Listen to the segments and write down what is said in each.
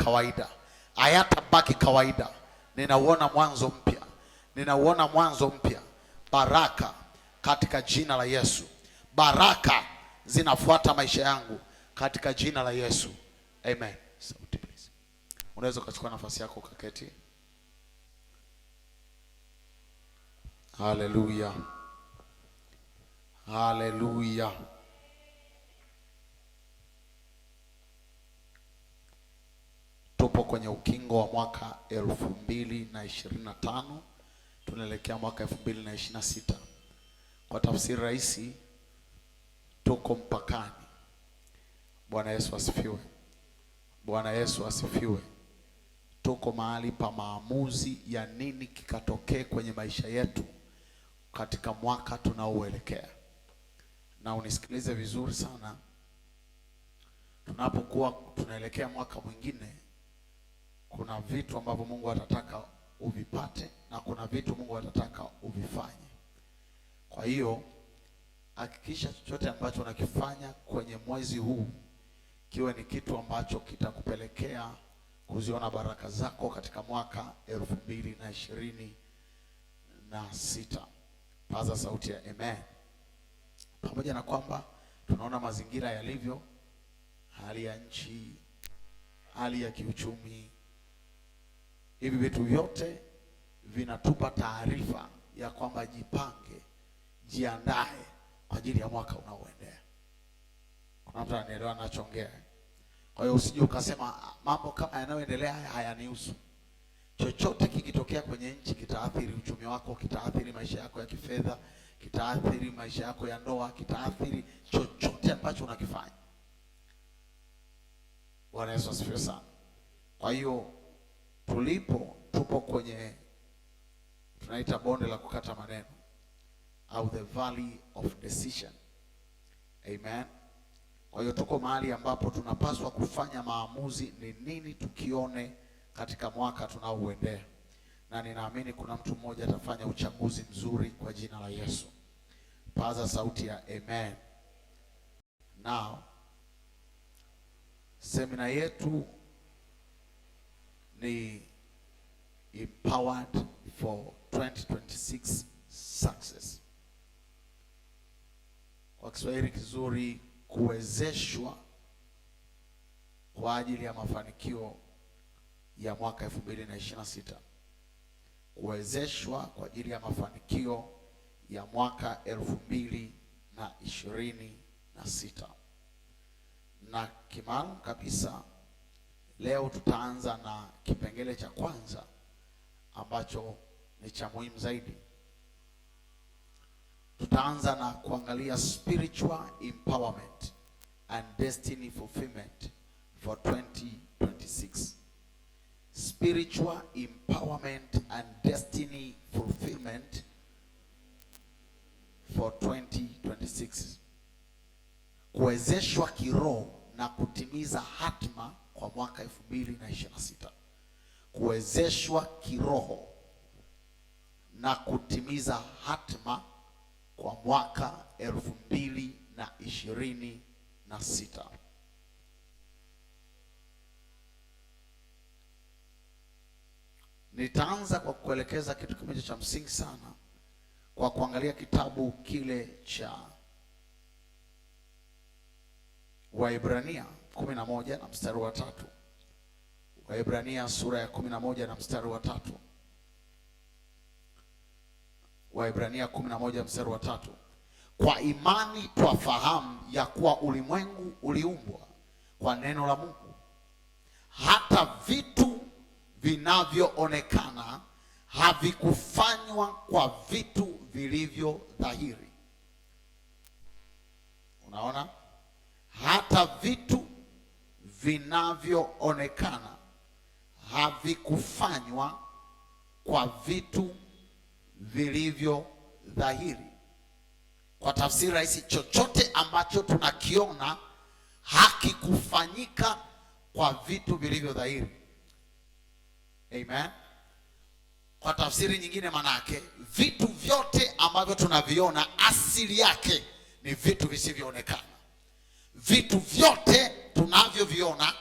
kawaida, hayatabaki kawaida. Ninauona mwanzo mpya, ninauona mwanzo mpya. Baraka katika jina la Yesu, baraka zinafuata maisha yangu katika jina la Yesu, amen. Sauti please. Unaweza kuchukua nafasi yako ukaketi. Haleluya, haleluya. Tupo kwenye ukingo wa mwaka 2025, tunaelekea mwaka 2026. Kwa tafsiri rahisi, tuko mpakani. Bwana Yesu asifiwe. Bwana Yesu asifiwe. Tuko mahali pa maamuzi ya nini kikatokee kwenye maisha yetu katika mwaka tunaoelekea. Na unisikilize vizuri sana. Tunapokuwa tunaelekea mwaka mwingine, kuna vitu ambavyo Mungu atataka uvipate na kuna vitu Mungu atataka uvifanye. Kwa hiyo hakikisha chochote ambacho unakifanya kwenye mwezi huu kiwe ni kitu ambacho kitakupelekea kuziona baraka zako katika mwaka 2026. Paza sauti ya amen. Pamoja na kwamba tunaona mazingira yalivyo, hali ya nchi, hali ya kiuchumi, hivi vitu vyote vinatupa taarifa ya kwamba jipange, jiandae kwa ajili ya mwaka unaoendea. Kuna mtu anaelewa anachoongea? Kwa hiyo usije ukasema mambo kama yanayoendelea hayanihusu. Chochote kikitokea kwenye nchi kitaathiri uchumi wako, kitaathiri maisha yako ya kifedha, kitaathiri maisha yako ya ndoa, kitaathiri chochote ambacho unakifanya. Bwana Yesu asifiwe sana. Kwa hiyo tupo kwenye tunaita bonde la kukata maneno au the valley of decision. Amen. Kwa hiyo tuko mahali ambapo tunapaswa kufanya maamuzi ni nini tukione katika mwaka tunaoendea. Na ninaamini kuna mtu mmoja atafanya uchaguzi mzuri kwa jina la Yesu. Paza sauti ya amen. Now, semina yetu ni Empowered for 2026 Success. Kwa Kiswahili kizuri, kuwezeshwa kwa ajili ya mafanikio ya mwaka 2026. Kuwezeshwa kwa ajili ya mafanikio ya mwaka 2026. Na kimaalum kabisa leo tutaanza na kipengele cha kwanza ambacho ni cha muhimu zaidi. Tutaanza na kuangalia spiritual empowerment and destiny fulfillment for 2026. Spiritual empowerment and destiny fulfillment for 2026. Kuwezeshwa kiroho na kutimiza hatima kwa mwaka 2026. Kuwezeshwa kiroho na kutimiza hatima kwa mwaka 2026. Nitaanza kwa kuelekeza kitu kimoja cha msingi sana kwa kuangalia kitabu kile cha Waebrania 11 na mstari wa 3. Waebrania sura ya 11 na mstari wa 3. Waebrania 11 mstari wa 3. Kwa imani twafahamu ya kuwa ulimwengu uliumbwa kwa neno la Mungu, hata vitu vinavyoonekana havikufanywa kwa vitu vilivyo dhahiri. Unaona? Hata vitu vinavyoonekana havikufanywa kwa vitu vilivyo dhahiri. Kwa tafsiri rahisi, chochote ambacho tunakiona hakikufanyika kwa vitu vilivyo dhahiri. Amen. Kwa tafsiri nyingine, manake vitu vyote ambavyo tunaviona asili yake ni vitu visivyoonekana. Vitu vyote tunavyoviona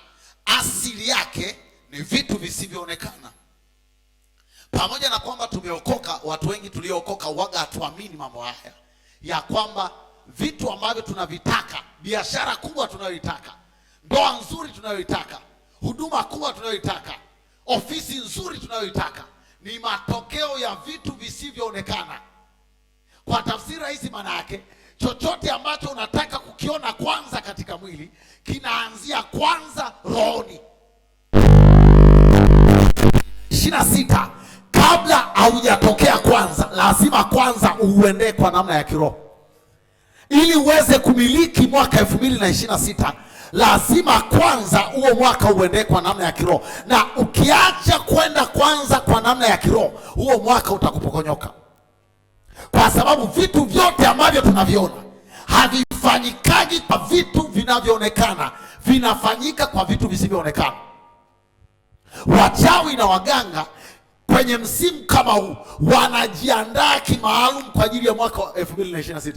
asili yake ni vitu visivyoonekana. Pamoja na kwamba tumeokoka, watu wengi tuliookoka waga hatuamini mambo haya, ya kwamba vitu ambavyo tunavitaka, biashara kubwa tunayoitaka, ndoa nzuri tunayoitaka, huduma kubwa tunayoitaka, ofisi nzuri tunayoitaka, ni matokeo ya vitu visivyoonekana. Kwa tafsiri rahisi, maana yake chochote ambacho unataka kukiona kwanza katika mwili kinaanzia kwanza rohoni. 26, kabla haujatokea kwanza, lazima kwanza uendee kwa namna ya kiroho. Ili uweze kumiliki mwaka 2026, lazima kwanza huo mwaka uendee kwa namna ya kiroho. Na ukiacha kwenda kwanza kwa namna ya kiroho, huo mwaka utakupokonyoka. Kwa sababu vitu vyote ambavyo tunaviona havifanyikaji kwa vitu vinavyoonekana, vinafanyika kwa vitu visivyoonekana. Wachawi na waganga kwenye msimu kama huu wanajiandaa kimaalum kwa ajili ya mwaka wa 2026.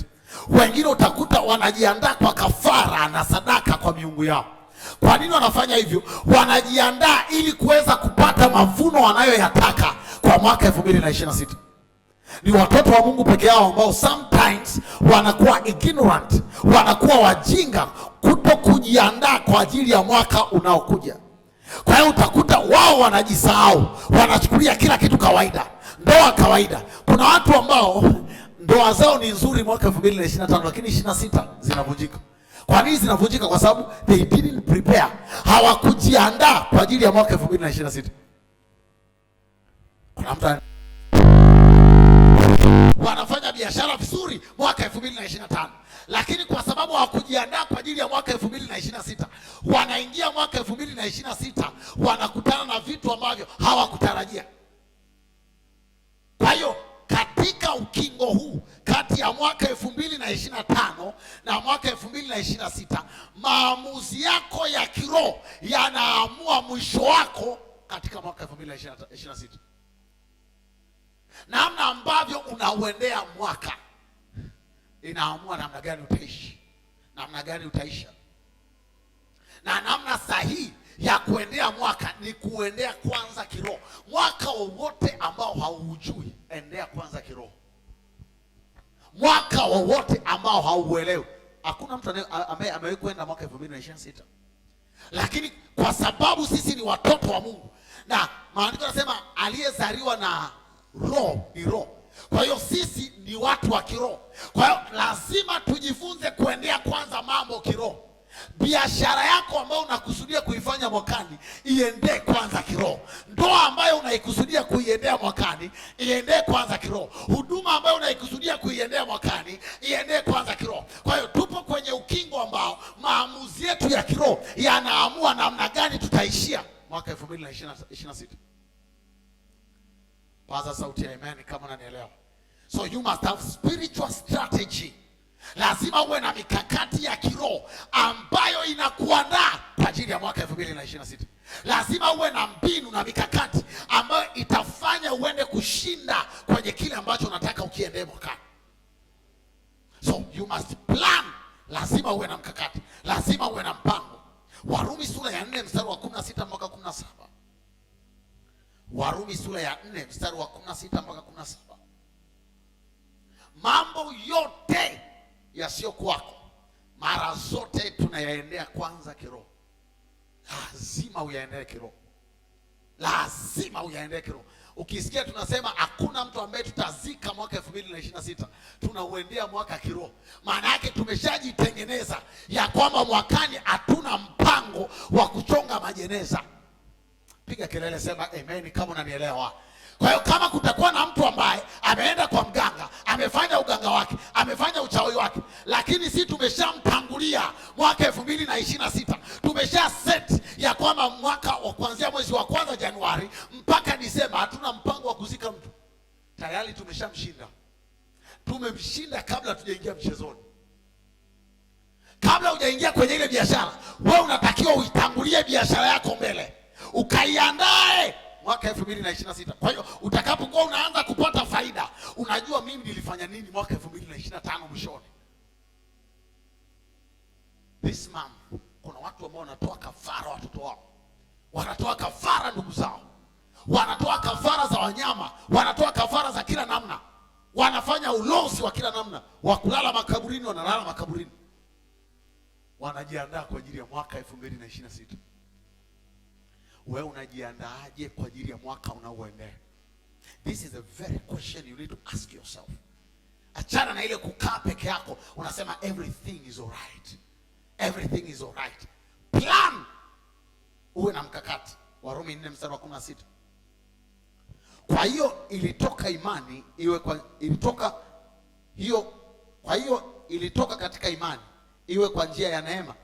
Wengine utakuta wanajiandaa kwa kafara na sadaka kwa miungu yao. Kwa nini wanafanya hivyo? Wanajiandaa ili kuweza kupata mavuno wanayoyataka kwa mwaka 2026. Ni watoto wa Mungu peke yao ambao sometimes wanakuwa ignorant, wanakuwa wajinga kuto kujiandaa kwa ajili ya mwaka unaokuja. Kwa hiyo utakuta wao wanajisahau, wanachukulia kila kitu kawaida, ndoa kawaida. Kuna watu ambao ndoa zao ni nzuri mwaka 2025 lakini 26 zinavunjika. Kwa nini zinavunjika? Kwa sababu they didn't prepare, hawakujiandaa kwa ajili ya mwaka 2026. Kuna mtu wanafanya biashara vizuri mwaka 2025, lakini kwa sababu hawakujiandaa kwa ajili ya mwaka 2026, wanaingia mwaka 2026 wanakutana na vitu ambavyo hawakutarajia. Kwa hiyo katika ukingo huu kati ya mwaka 2025 na mwaka 2026, maamuzi yako ya kiroho yanaamua mwisho wako katika mwaka 2026. Namna ambavyo unauendea mwaka inaamua namna gani utaishi, namna gani utaisha. Na namna sahihi ya kuendea mwaka ni kuendea kwanza kiroho. Mwaka wowote ambao hauujui, endea kwanza kiroho. Mwaka wowote ambao hauuelewi, hakuna mtu ambaye amewahi kwenda mwaka 2026. Lakini kwa sababu sisi ni watoto wa Mungu, na maandiko yanasema aliyezaliwa na roho ni roho. Kwa hiyo sisi ni watu wa kiroho. Kwa hiyo lazima tujifunze kuendea kwanza mambo kiroho. Biashara yako ambayo unakusudia kuifanya mwakani, iendee kwanza kiroho. Ndoa ambayo unaikusudia kuiendea mwakani, iendee kwanza kiroho. Huduma ambayo unaikusudia kuiendea mwakani, iendee kwanza kiroho. Kwa hiyo tupo kwenye ukingo ambao maamuzi yetu ya kiroho yanaamua namna gani tutaishia mwaka 2026. Paza sauti ya amen kama unanielewa. So you must have spiritual strategy. Lazima uwe na mikakati ya kiroho ambayo inakuandaa kwa ajili ya mwaka 2026. Lazima uwe na mbinu na mikakati ambayo itafanya uende kushinda kwenye kile ambacho unataka ukiendee mwakani. So you must plan. Lazima uwe na mkakati, lazima uwe na mpango. Warumi sura ya 4 mstari wa 16 mpaka 17. Warumi sura ya 4 mstari wa 16 mpaka 17. Mambo yote yasiyokuwako mara zote tunayaendea kwanza kiroho. Lazima uyaendee kiroho. Lazima uyaendee kiroho. Ukisikia tunasema hakuna mtu ambaye tutazika mwaka 2026, tunauendea mwaka kiroho. Maana yake tumeshajitengeneza ya kwamba mwakani hatuna mpango wa kuchonga majeneza. Piga kelele, sema amen kama unanielewa. Kwa hiyo kama kutakuwa na mtu ambaye ameenda kwa mganga, amefanya uganga wake, amefanya uchawi wake, lakini si tumeshamtangulia mwaka 2026, tumesha set ya kwamba mwaka wa kuanzia mwezi wa kwanza Januari mpaka Disemba hatuna mpango wa kuzika mtu, tayari tumeshamshinda. Tumemshinda kabla tujaingia mchezoni. Kabla hujaingia kwenye ile biashara, wewe unatakiwa uitangulie biashara yako mbele, ukaiandae mwaka 2026. Kwa hiyo utakapokuwa unaanza kupata faida, unajua mimi nilifanya nini mwaka 2025 mwishoni. This month kuna watu ambao wanatoa kafara watoto wao. Wanatoa kafara ndugu zao, wanatoa kafara za wanyama, wanatoa kafara za kila namna, wanafanya ulozi wa kila namna, wa kulala makaburini, wanalala makaburini, wanajiandaa kwa ajili ya mwaka 2026. Wewe unajiandaaje kwa ajili ya mwaka unaoendea? This is a very question you need to ask yourself. Achana na ile kukaa peke yako unasema everything is alright. Everything is alright. Plan. Uwe na mkakati. Warumi 4:16. Kwa hiyo ilitoka imani ilitoka katika imani iwe kwa njia ya neema,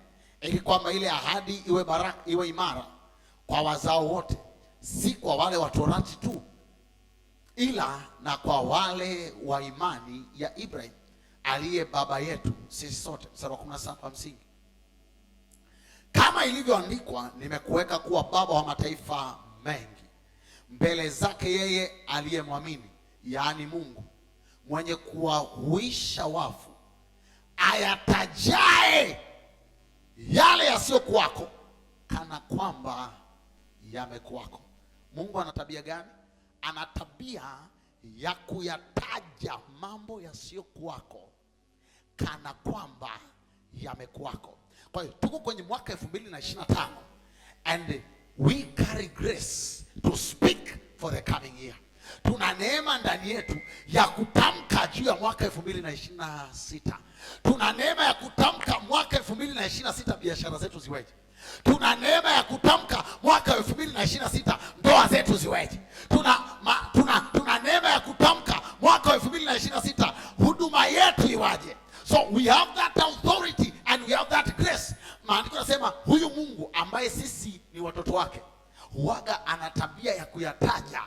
ili kwamba ile ahadi iwe baraka, iwe imara kwa wazao wote, si kwa wale wa Torati tu, ila na kwa wale wa imani ya Ibrahim aliye baba yetu sisi sote. Mstari wa 17 msingi. Kama ilivyoandikwa, nimekuweka kuwa baba wa mataifa mengi mbele zake yeye aliyemwamini, yaani Mungu, mwenye kuwahuisha wafu, ayatajae yale yasiyokuwako kana kwamba yamekuwako. Mungu ana tabia gani? Ana tabia ya kuyataja mambo yasiyokuwako kana kwamba yamekuwako. Kwa hiyo tuko kwenye mwaka 2025 and we carry grace to speak for the coming year. Tuna neema ndani yetu ya kutamka juu ya mwaka 2026. Tuna neema ya kutamka mwaka 2026 biashara zetu ziweje. Tuna neema ya kutamka mwaka 2026 ndoa zetu ziweje. Tuna neema ya kutamka mwaka 2026 huduma yetu iwaje. So we have that authority and we have that grace. Maandiko yanasema huyu Mungu ambaye sisi ni watoto wake huaga ana tabia ya kuyataja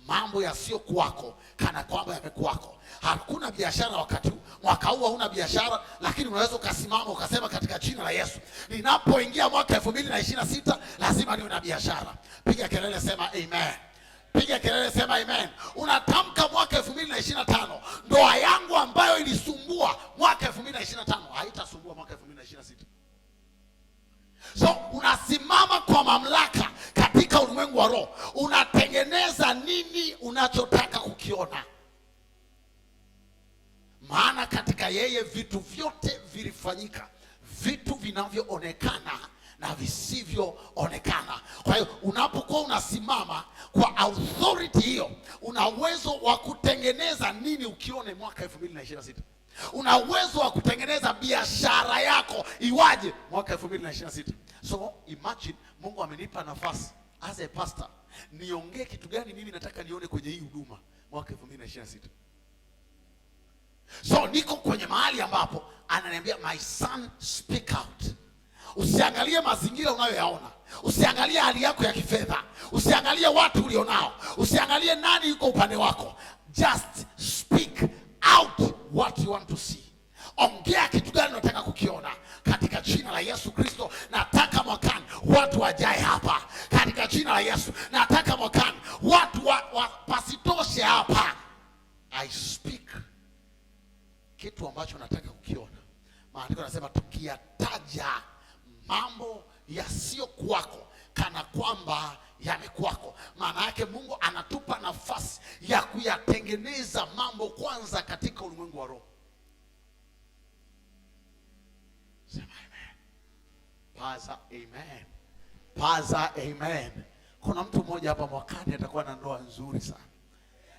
mambo yasiyokuwako kana kwamba yamekuwako. Hakuna biashara wakati huu. Mwaka huu huna biashara, lakini unaweza ukasimama ukasema katika jina la Yesu, ninapoingia mwaka 2026 lazima niwe na biashara. Piga kelele, sema amen. Piga kelele, sema amen. Unatamka mwaka 2025, ndoa yangu ambayo ilisumbua mwaka 2025 haitasumbua mwaka 2026. So unasimama kwa mamlaka katika ulimwengu wa roho. Unatengeneza nini unachotaka kukiona. Maana katika yeye vitu vyote vilifanyika, vitu vinavyoonekana na visivyoonekana. Kwa hiyo unapokuwa unasimama kwa authority hiyo, una uwezo wa kutengeneza nini ukione mwaka 2026. Una uwezo wa kutengeneza biashara yako iwaje mwaka 2026. So imagine Mungu amenipa nafasi as a pastor, niongee kitu gani mimi nataka nione kwenye hii huduma mwaka 2026. So niko kwenye mahali ambapo ananiambia my son speak out. Usiangalie mazingira unayoyaona, usiangalie hali yako ya kifedha, usiangalie watu ulionao, usiangalie nani yuko upande wako. Just speak out what you want to see. Ongea kitu gani unataka kukiona katika jina la Yesu Kristo. Nataka mwakani watu wajae hapa katika jina la Yesu. Nataka mwakani watu pasitoshe hapa. I speak kitu ambacho nataka kukiona. Maandiko yanasema tukiyataja mambo yasiyokuwako kana kwamba yamekuwako. Maana yake Mungu anatupa nafasi ya kuyatengeneza mambo kwanza katika ulimwengu wa roho. Sema amen. Paza amen. Paza amen. Kuna mtu mmoja hapa mwakani atakuwa na ndoa nzuri sana.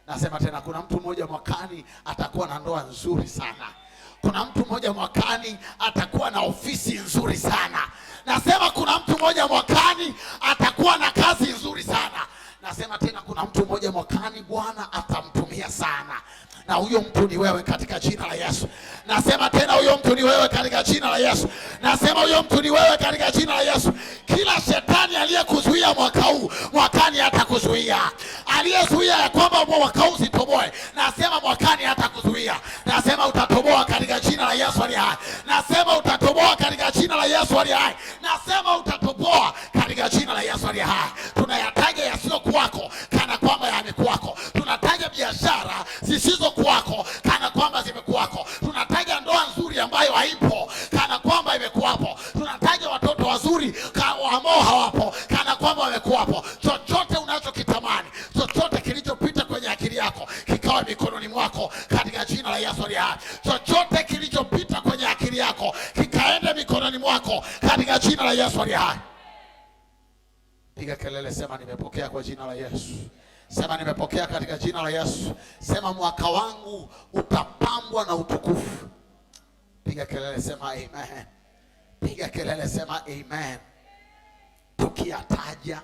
Nasema tena, kuna mtu mmoja mwakani atakuwa na ndoa nzuri sana. Kuna mtu mmoja mwakani atakuwa na ofisi nzuri sana. Nasema kuna mtu mmoja mwakani atakuwa na kazi nzuri sana. Nasema tena, kuna mtu mmoja mwakani Bwana atamtumia sana. Na huyo mtu ni wewe katika jina la Yesu. Nasema tena, huyo mtu ni wewe katika jina la Yesu. Nasema huyo mtu ni wewe katika jina la Yesu. Kila shetani aliyekuzuia mwaka huu, mwakani hatakuzuia. Aliyezuia ya kwamba mwaka huu usitoboe, nasema mwakani hatakuzuia. Nasema utatoboa katika jina la Yesu aliye hai. Nasema utatoboa katika jina la Yesu aliye hai. Nasema utatoboa katika jina la Yesu aliye hai. Tunayataja yasiyokuwako kana kwamba yamekuwako. Tunataja biashara zisizokuwako kana kwamba zimekuwako. Tunataja ndoa nzuri ambayo haipo kana kwamba imekuwapo. Tunataja watoto wazuri ambao hawapo kana kwamba wamekuwapo. Chochote kelele, sema nimepokea kwa jina la Yesu. Sema nimepokea katika jina la Yesu. Sema mwaka wangu utapambwa na utukufu. Piga kelele, sema amen. Piga kelele, sema amen. Tukiyataja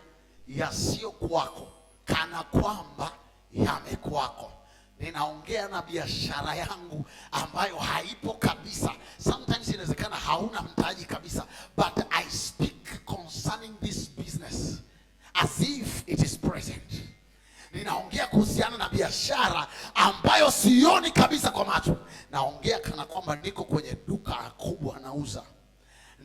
yasiyo kwako kana kwamba yamekwako. Ninaongea na biashara yangu ambayo haipo kabisa. Sometimes inawezekana hauna mtaji kabisa, but I speak concerning this business as if it is present. Ninaongea kuhusiana na biashara ambayo sioni kabisa kwa macho. Naongea kana kwamba niko kwenye duka kubwa nauza.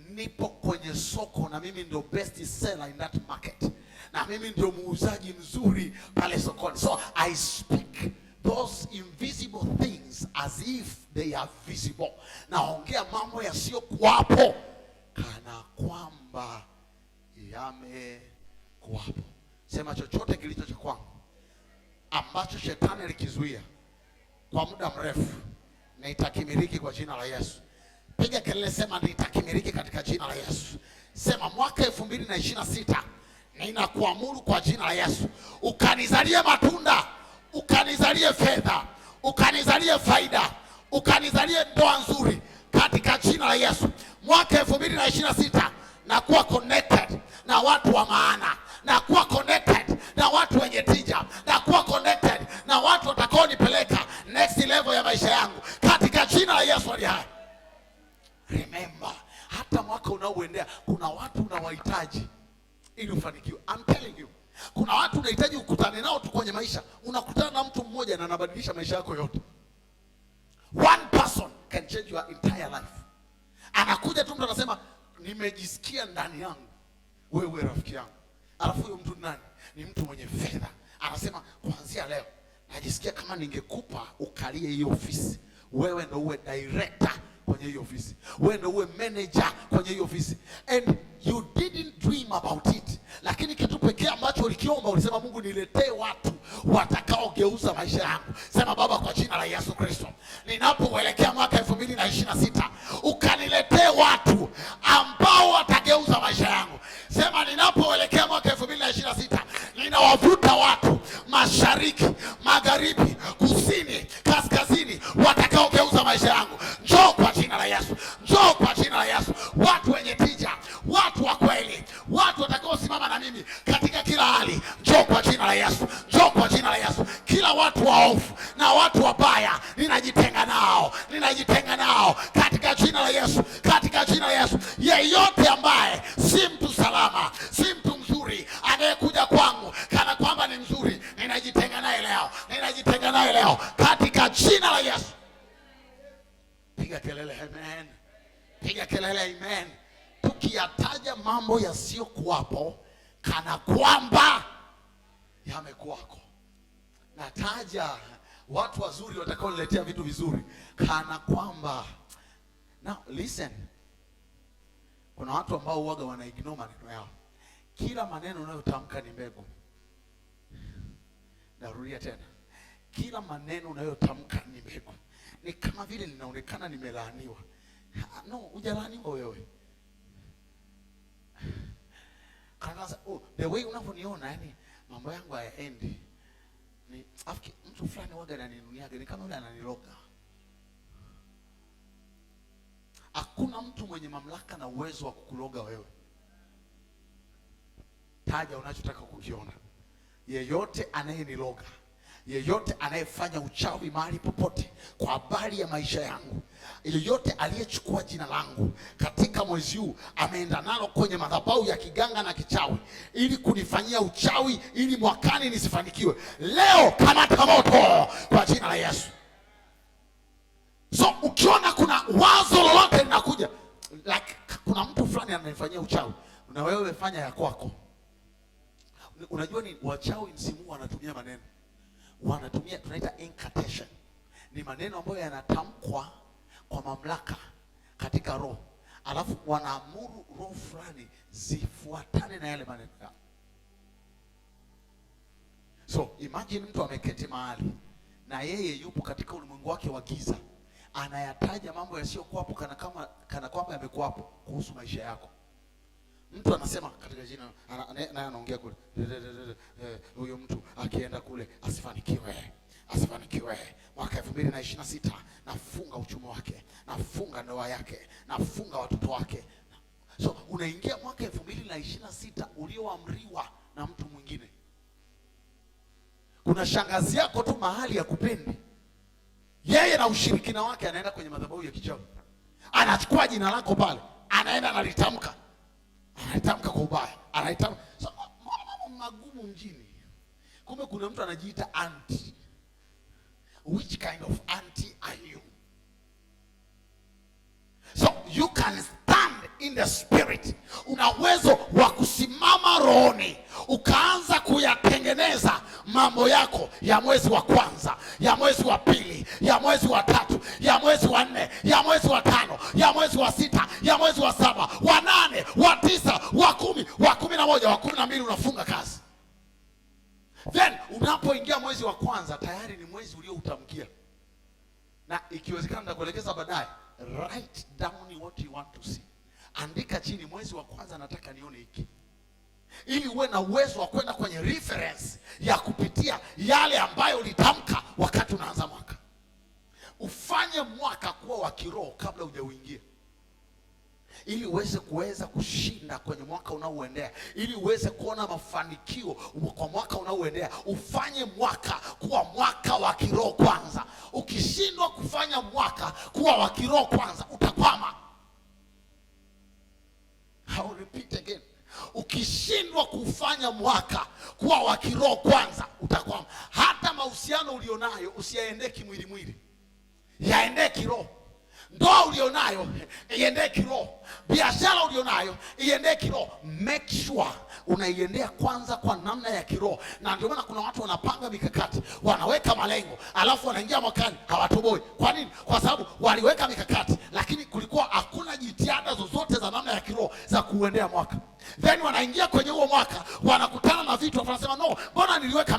Nipo kwenye soko na mimi ndio best seller in that market. Na mimi ndio muuzaji mzuri pale sokoni. So I speak those invisible things as if they are visible. Naongea mambo yasiyokuwapo kana kwamba yamekuwapo. Sema chochote kilicho cha kwangu ambacho shetani alikizuia kwa muda mrefu, na itakimiliki kwa jina la Yesu. Piga kelele, sema nitakimiriki katika jina la Yesu. Sema mwaka 2026 ninakuamuru kwa jina la Yesu, ukanizalie matunda, ukanizalie fedha, ukanizalie faida, ukanizalie ndoa nzuri katika jina la Yesu. Mwaka 2026 nakuwa connected na watu wa maana, nakuwa connected na watu wenye tija, nakuwa connected na watu watakao nipeleka next level ya maisha yangu katika jina la Yesu aliye hai. Remember, hata mwaka unaoendea kuna watu unawahitaji ili ufanikiwe. I'm telling you, kuna watu unahitaji ukutane nao tu kwenye maisha. Unakutana na mtu mmoja na anabadilisha maisha yako yote. One person can change your entire life. Anakuja tu mtu anasema nimejisikia ndani yangu wewe rafiki yangu. Alafu huyo mtu nani? Ni mtu mwenye fedha. Anasema kuanzia leo najisikia kama ningekupa ukalie hiyo ofisi. Wewe ndio uwe director kwenye hiyo ofisi. Wewe ndio uwe manager kwenye hiyo ofisi. And you didn't dream about it. Lakini kitu pekee ambacho ulikiomba, ulisema Mungu niletee watu watakaogeuza maisha yangu. Sema Baba, kwa jina la Yesu Kristo, ninapoelekea mwaka 2026 ukaniletee watu ambao watageuza maisha yangu. Sema ninapoelekea mwaka 2026 ninawavuta watu mashariki, magharibi, kusini, kaskazini watakaogeuza maisha yangu. Njoo kwa jina la Yesu. Njoo kwa jina la Yesu. Watu wenye tija, watu wa kweli, watu watakaosimama na mimi katika kila hali. Njoo kwa jina la Yesu. Njoo kwa jina la Yesu. Kila watu waovu na watu wabaya ninajitenga nao. Ninajitenga nao katika jina la Yesu. Katika jina la Yesu. Yeyote ambaye si mtu salama, si mtu mzuri, anayekuja kwangu kana kwamba ni mzuri, ninajitenga naye leo. Ninajitenga naye leo katika jina la Yesu. Piga kelele amen. Piga kelele amen. Tukiyataja mambo yasiyokuwapo kana kwamba yamekuwako. Nataja watu wazuri watakao niletea vitu vizuri kana kwamba. Now listen. Kuna watu ambao huaga wana ignore maneno yao. Kila maneno unayotamka ni mbegu. Narudia tena. Kila maneno unayotamka ni mbegu. Ni kama vile linaonekana nimelaaniwa. No, hujalaaniwa wewe. Kanaanza, the way unavyoniona yani mambo yangu hayaendi. Ni afiki mtu fulani waga ananuniaga ni kama yule ananiloga. Hakuna mtu mwenye mamlaka na uwezo wa kukuloga wewe. Taja unachotaka kukiona. Yeyote anayeniloga, yeyote anayefanya uchawi mahali popote kwa habari ya maisha yangu, yeyote aliyechukua jina langu katika mwezi huu ameenda nalo kwenye madhabahu ya kiganga na kichawi ili kunifanyia uchawi ili mwakani nisifanikiwe, leo kamata moto kwa jina la Yesu. So ukiona kuna wazo lolote linakuja like kuna mtu fulani ananifanyia uchawi, na wewe fanya ya kwako. Unajua ni wachawi msimu wanatumia maneno. Wanatumia tunaita incantation. Ni maneno ambayo yanatamkwa kwa mamlaka katika roho. Alafu wanaamuru roho fulani zifuatane na yale maneno yao. So imagine mtu ameketi mahali na yeye yupo katika ulimwengu wake wa giza. Anayataja mambo yasiyokuwapo kana kwamba yamekuwapo kuhusu maisha yako. Mtu anasema katika jina, naye anaongea kule, huyo mtu akienda kule asifanikiwe, asifanikiwe. Mwaka 2026 nafunga uchumi wake, nafunga ndoa yake, nafunga watoto wake. So unaingia mwaka 2026 ulioamriwa na mtu mwingine. Kuna shangazi yako tu mahali ya kupendi, yeye na ushirikina wake anaenda kwenye madhabahu ya kichawi, anachukua jina lako pale, anaenda analitamka, analitamka kwa ubaya, analitamka. So mambo magumu mjini. Kumbe kuna mtu anajiita auntie. Which kind of auntie are you? So you can stand in the spirit. Una uwezo wa kusimama rohoni ukaanza kuyatengeneza mambo yako ya mwezi wa kwanza, ya mwezi wa pili, ya mwezi wa tatu, ya mwezi wa 4, ya mwezi wa 5, ya mwezi wa 6, ya mwezi wa 7, wa 8, wa 9, wa 10, wa 11, wa 12 unafunga kazi. Then unapoingia mwezi wa kwanza tayari ni mwezi ulioutamkia. Na ikiwezekana nitakuelekeza baadaye. Write down what you want to see. Andika chini, mwezi wa kwanza nataka nione hiki, ili uwe na uwezo wa kwenda kwenye reference ya kupitia yale ambayo ulitamka wakati unaanza mwaka. Ufanye mwaka kuwa wa kiroho kabla hujauingia, ili uweze kushinda kwenye mwaka unaoendea, ili uweze kuona mafanikio kwa mwaka unaoendea. Ufanye mwaka kuwa mwaka wa kiroho kwanza. Ukishindwa kufanya mwaka kuwa wa kiroho kwanza, utakwama. I'll repeat again. Ukishindwa kufanya mwaka kuwa wa kiroho kwanza, utakwama. Hata mahusiano ulionayo usiyaendee kimwili mwili, yaendee kiroho. Ndoa ulionayo iendee kiroho, biashara ulionayo iendee kiroho. Make sure unaiendea kwanza kwa namna ya kiroho. Na ndio maana kuna watu wanapanga mikakati, wanaweka malengo, alafu wanaingia mwakani hawatoboi. Kwa nini? Kwa sababu waliweka mikakati, lakini kulikuwa hakuna jitihada zozote za namna ya kiroho za kuendea mwaka. Then wanaingia kwenye huo mwaka, wanakutana na vitu, wanasema no, mbona niliweka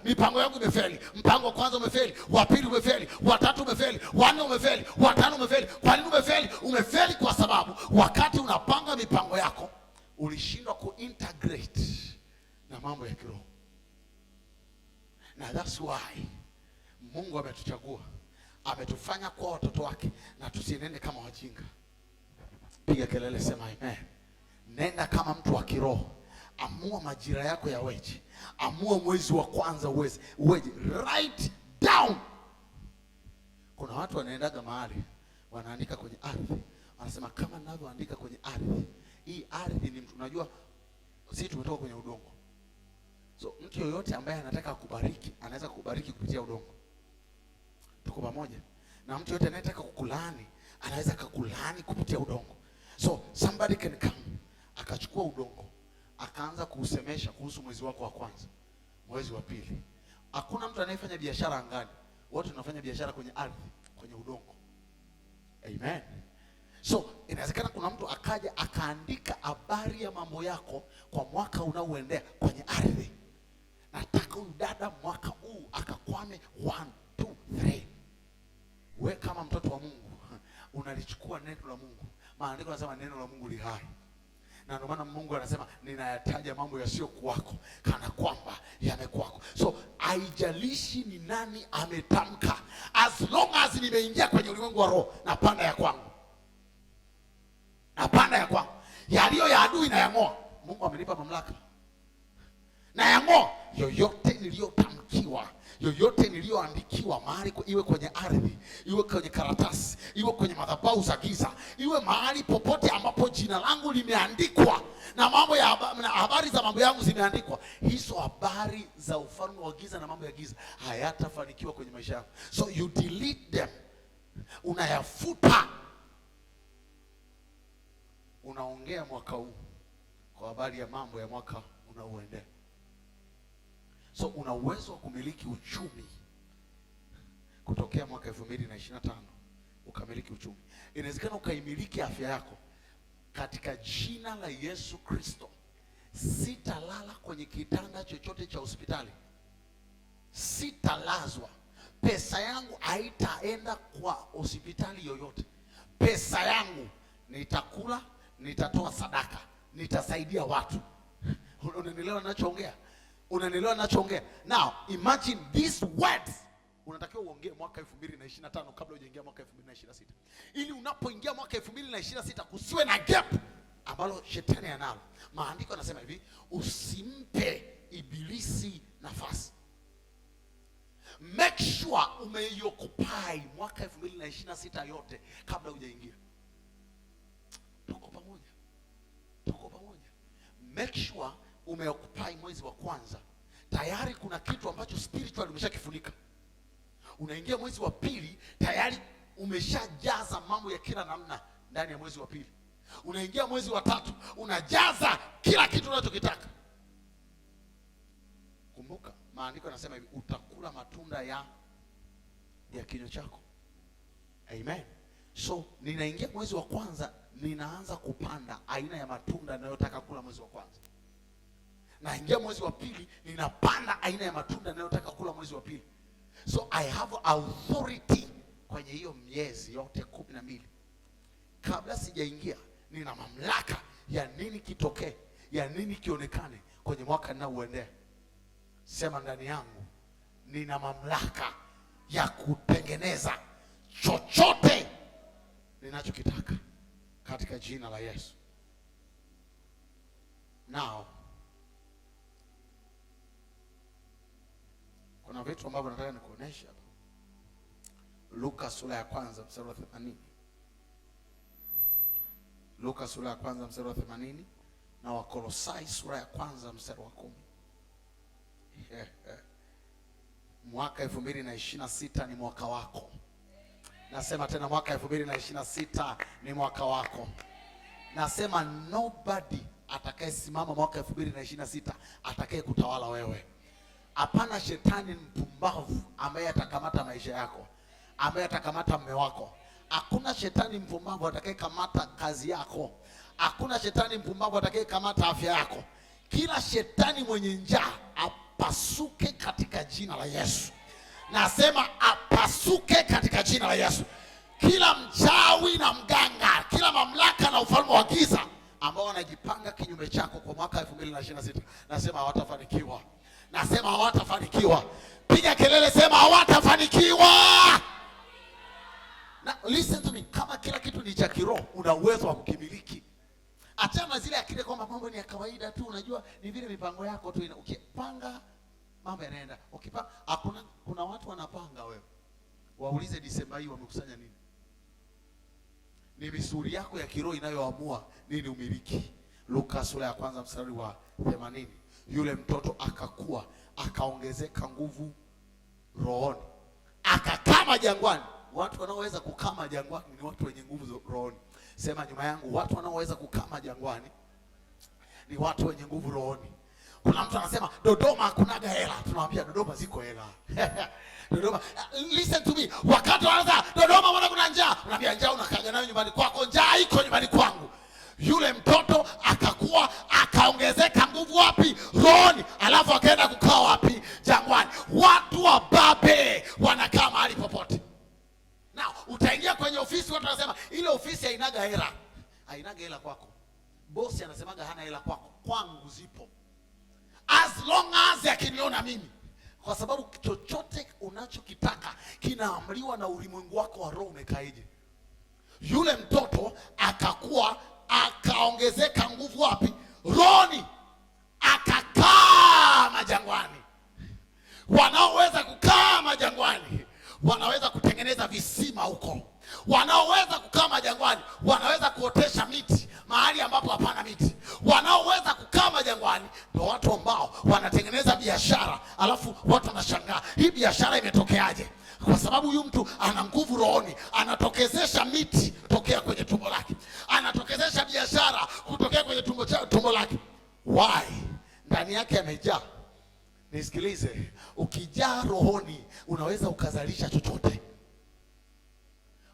mipango yangu imefeli. Mpango wa kwanza umefeli, wa pili umefeli, wa tatu umefeli, wa 4 umefeli, wa 5 umefeli. Kwa nini umefeli? Umefeli kwa sababu wakati unapanga mipango yako ulishindwa kuintegrate na mambo ya kiroho. Na that's why Mungu ametuchagua, ametufanya kwa watoto wake, na tusienende kama wajinga. Piga kelele, sema amen. Nenda kama mtu wa kiroho. Amua majira yako ya weje. Amua mwezi wa kwanza uweje. Write down. Kuna watu wanaendaga mahali wanaandika kwenye ardhi, wanasema kama ninavyoandika kwenye ardhi. Hii ardhi ni mtu, unajua sisi tumetoka kwenye udongo. So mtu yoyote ambaye anataka kukubariki anaweza kukubariki kupitia udongo. Tuko pamoja? Na mtu yote anayetaka kukulaani anaweza kukulaani kupitia udongo. So somebody can come akachukua udongo akaanza kuusemesha kuhusu mwezi wako wa kwanza, mwezi wa pili. Hakuna mtu anayefanya biashara angani, wote tunafanya biashara kwenye ardhi, kwenye udongo. Amen. So inawezekana kuna mtu akaja akaandika habari ya mambo yako kwa mwaka unaoendea kwenye ardhi. Nataka huyu dada mwaka huu akakwame 1, 2, 3. Wewe kama mtoto wa Mungu unalichukua neno la Mungu. Maandiko yanasema neno la Mungu li hai. Na ndio maana Mungu anasema ninayataja mambo yasiyo kwako kana kwamba yamekuwako. So haijalishi ni nani ametamka, as long as nimeingia kwenye ulimwengu wa roho, na panda ya kwangu, na panda ya kwangu, yaliyo ya adui na yang'oa. Mungu amenipa mamlaka na yang'oa yoyote niliyotamkiwa, yoyote niliyoandikiwa, mahali iwe kwenye ardhi, iwe kwenye karatasi, iwe kwenye madhabahu za giza, iwe mahali popote ambapo jina langu limeandikwa na mambo ya habari za mambo yangu zimeandikwa, hizo habari za ufalme wa giza na mambo ya giza hayatafanikiwa kwenye maisha yangu. So you delete them, unayafuta. Unaongea mwaka huu kwa habari ya mambo ya mwaka unaoendea. So una uwezo wa kumiliki uchumi kutokea mwaka 2025 ukamiliki uchumi. Inawezekana ukaimiliki afya yako katika jina la Yesu Kristo. Sitalala kwenye kitanda chochote cha hospitali, sitalazwa. Pesa yangu haitaenda kwa hospitali yoyote. Pesa yangu nitakula, nitatoa sadaka, nitasaidia watu. Unanielewa ninachoongea? Unanielewa ninachoongea? Now imagine these words unatakiwa uongee mwaka 2025 kabla hujaingia mwaka 2026, ili unapoingia mwaka 2026 kusiwe na gap ambalo shetani analo. Maandiko yanasema hivi, usimpe ibilisi nafasi. Make sure umeioccupy mwaka 2026 yote kabla hujaingia. Tuko pamoja? Tuko pamoja? Make sure umeoccupy mwezi wa kwanza. Tayari kuna kitu ambacho spiritual umeshakifunika. Unaingia mwezi wa pili, tayari umeshajaza mambo ya kila namna ndani ya mwezi wa pili. Unaingia mwezi wa tatu, unajaza kila kitu unachokitaka. Kumbuka, maandiko yanasema hivi, utakula matunda ya kinywa chako. Amen. So, ninaingia mwezi wa kwanza, ninaanza kupanda aina ya matunda ninayotaka kula mwezi wa kwanza. Naingia mwezi wa pili, ninapanda aina ya matunda ninayotaka kula mwezi wa pili. So I have authority kwenye hiyo miezi yote 12. Kabla sijaingia, nina mamlaka ya nini kitokee, ya nini kionekane kwenye mwaka ninaoendea. Sema ndani yangu, nina mamlaka ya kutengeneza chochote ninachokitaka katika jina la Yesu. Now, kuna vitu ambavyo nataka nikuoneshe hapa. Luka sura ya kwanza mstari wa 80. Luka sura ya kwanza mstari wa 80 na Wakolosai sura ya kwanza mstari wa 10. Mwaka 2026 ni mwaka wako. Nasema tena, mwaka 2026 ni mwaka wako. Nasema nobody atakayesimama mwaka 2026 atakaye kutawala wewe. Hapana shetani mpumbavu ambaye atakamata maisha yako, ambaye atakamata mume wako. Hakuna shetani mpumbavu atakayekamata kazi yako. Hakuna shetani mpumbavu atakayekamata afya yako. Kila shetani mwenye njaa apasuke katika jina la Yesu. Nasema apasuke katika jina la Yesu. Kila mchawi na mganga, kila mamlaka na ufalme wa giza ambao wanajipanga kinyume chako kwa mwaka 2026, nasema hawatafanikiwa. Nasema hawatafanikiwa. Piga kelele, sema hawatafanikiwa. Na listen to me, kama kila kitu ni cha kiroho, una uwezo wa kukimiliki. Achana zile akili kwamba mambo ni ya kawaida tu, unajua ni vile mipango yako tu. Ukipanga mambo yanaenda. Ukipanga, kuna watu wanapanga wewe. Waulize Disemba hii wamekusanya nini? Ni misuri yako ya kiroho inayoamua nini umiliki. Luka sura ya kwanza mstari wa 80. Yule mtoto akakua, akaongezeka nguvu rohoni, akakama jangwani. Watu wanaoweza kukama jangwani ni watu wenye nguvu rohoni. Sema nyuma yangu, watu wanaoweza kukama jangwani ni watu wenye nguvu rohoni. Kuna mtu anasema Dodoma hakunaga hela. Tunamwambia Dodoma ziko hela. Dodoma, listen to me. Wakati wanaanza Dodoma mbona kuna njaa? Unamwambia njaa unakaga nayo nyumbani kwako, njaa iko nyumbani kwangu. Yule mtoto akakua, akaongezeka nguvu wapi? Rohoni. Alafu akaenda kukaa wapi? Jangwani. Watu wa Babe wanakaa mahali popote. Now, utaingia kwenye ofisi, watu wanasema ile ofisi hainaga hela. Hainaga hela kwako. Bosi anasemaga hana hela kwako. Kwangu zipo. As long as yakiniona mimi. Kwa sababu chochote unachokitaka kinaamriwa na ulimwengu wako wa roho umekaeje. Yule mtoto akakua, akaongezeka nguvu wapi? Rohoni. Akakaa majangwani. Wanaoweza kukaa majangwani wanaweza kutengeneza visima huko. Wanaoweza kukaa majangwani wanaweza kuotesha miti mahali ambapo hapana miti. Wanaoweza kukaa majangwani ndio watu ambao wanatengeneza biashara, alafu watu wanashangaa hii biashara imetokeaje? Kwa sababu huyu mtu ana nguvu rohoni, anatokezesha miti tokea kwenye tumbo lake, anatokezesha biashara kutokea kwenye tumbo lake. Why? Ndani yake amejaa. Nisikilize, ukijaa rohoni unaweza ukazalisha chochote.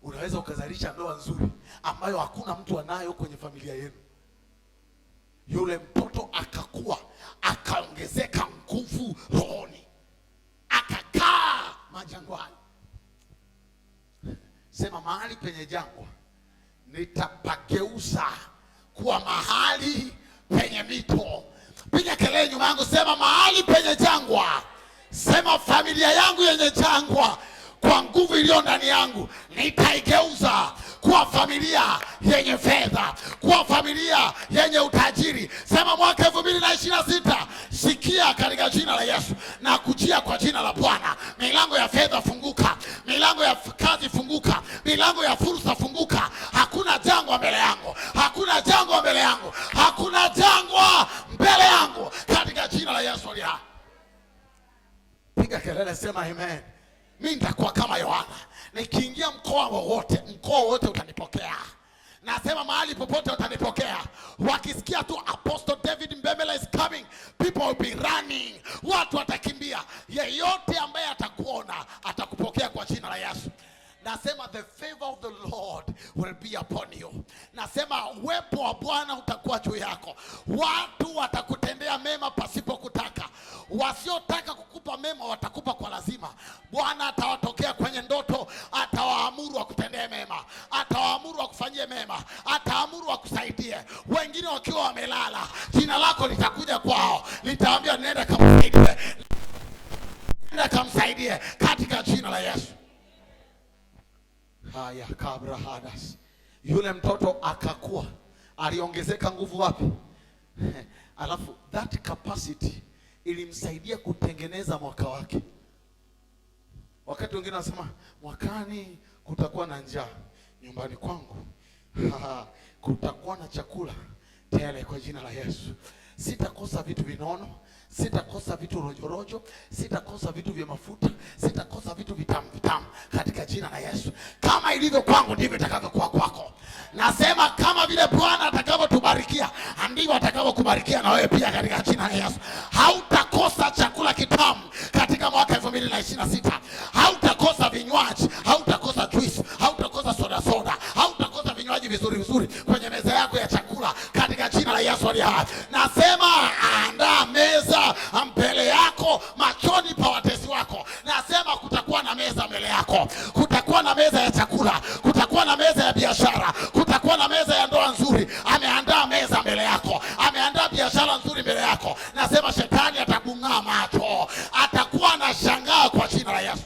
Unaweza ukazalisha ndoa nzuri ambayo hakuna mtu anayo kwenye familia yenu. Yule mtoto akakua, akaongezeka nguvu rohoni, akakaa majangwani. Sema mahali penye jangwa nitapageuza kuwa mahali penye mito. Piga kelele nyuma yangu, sema mahali penye jangwa. Sema familia yangu yenye jangwa, kwa nguvu iliyo ndani yangu nitaigeuza kuwa familia yenye fedha, kuwa familia yenye utajiri. Sema mwaka 2026, sikia katika jina la Yesu na kujia kwa jina la Bwana. Milango ya fedha funguka, milango ya kazi funguka, milango ya fursa funguka. Hakuna jangwa mbele yangu, hakuna jangwa mbele yangu, hakuna jangwa mbele yangu katika jina la Yesu aliye hai. Piga kelele, sema amen. Mimi nitakuwa kama Yohana, nikiingia mkoa wowote utanipokea. Nasema mahali popote utanipokea. Wakisikia tu Apostle David Mbembela is coming, people will be running. Watu watakimbia. Yeyote ambaye atakuona atakupokea kwa jina la Yesu. Nasema the favor of the Lord will be upon you. Nasema uwepo wa Bwana utakuwa juu yako. Watu watakutendea mema pasipo kutaka. Wasiotaka kukupa mema watakupa kwa lazima. Bwana atawatokea kwenye ndoto, atawaamuru wakutendee mema, atawaamuru wakufanyie mema, ataamuru wakusaidie. Wengine wakiwa wamelala, jina lako litakuja kwao, litawaambia nenda kamsaidie, nenda kamsaidie katika jina la Yesu. Haya kabra hadas. Yule mtoto akakua, aliongezeka nguvu wapi? Alafu that capacity ilimsaidia kutengeneza mwaka wake. Wakati wengine wanasema mwakani kutakuwa na njaa, nyumbani kwangu kutakuwa na chakula tele kwa jina la Yesu. Sitakosa vitu vinono, sitakosa vitu rojorojo, sitakosa vitu vya mafuta, sitakosa vitu vitamu vitamu katika jina la Yesu. Kama ilivyo kwangu ndivyo itakavyokuwa kwako. Nasema kama vile Bwana atakavyotubarikia ndivyo atakavyokubarikia na wewe pia katika jina la Yesu. Hautakosa chakula kitamu katika mwaka 2026. Hautakosa vinywaji, hautakosa juice, hautakosa soda, hautakosa vinywaji vizuri kwenye meza yako ya chakula katika jina la Yesu aliye hai. Nasema andaa meza mbele yako machoni pa watesi wako. Nasema kutakuwa na meza mbele yako. Kutakuwa na meza ya chakula, kutakuwa na meza ya biashara, kutakuwa na meza ya ndoa nzuri. Ameandaa meza mbele yako, ameandaa biashara nzuri mbele yako. Nasema shetani atabung'aa macho, atakuwa anashangaa kwa jina la Yesu.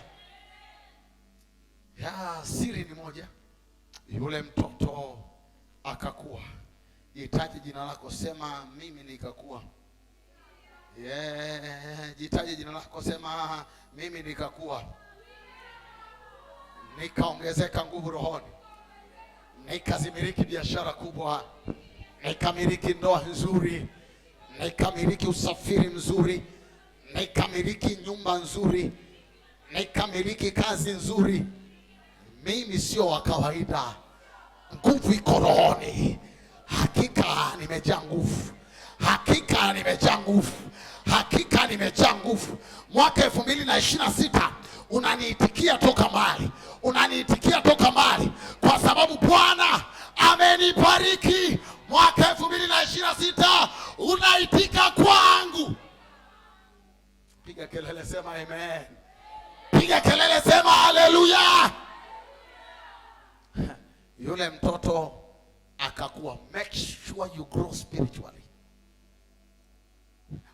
Ya siri ni moja. Yule mtoto akakua. Jitaje jina lako, sema mimi nikakua. Jitaje jina lako, sema mimi nikakua. Nikaongezeka nguvu rohoni. Nikazimiliki biashara kubwa. Nikamiliki ndoa nzuri. Nikamiliki usafiri mzuri. Nikamiliki nyumba nzuri. Nikamiliki kazi nzuri. Mimi sio wa kawaida. Nguvu iko rohoni. Hakika nimejaa nguvu. Hakika nimejaa nguvu. Hakika nimejaa nguvu. Mwaka 2026 unaniitikia toka mbali. Unaniitikia toka mbali kwa sababu Bwana amenibariki. Mwaka 2026 unaitika kwangu. Piga kelele, sema amen. Piga kelele, sema haleluya. Yule mtoto akakua. Make sure you grow spiritually,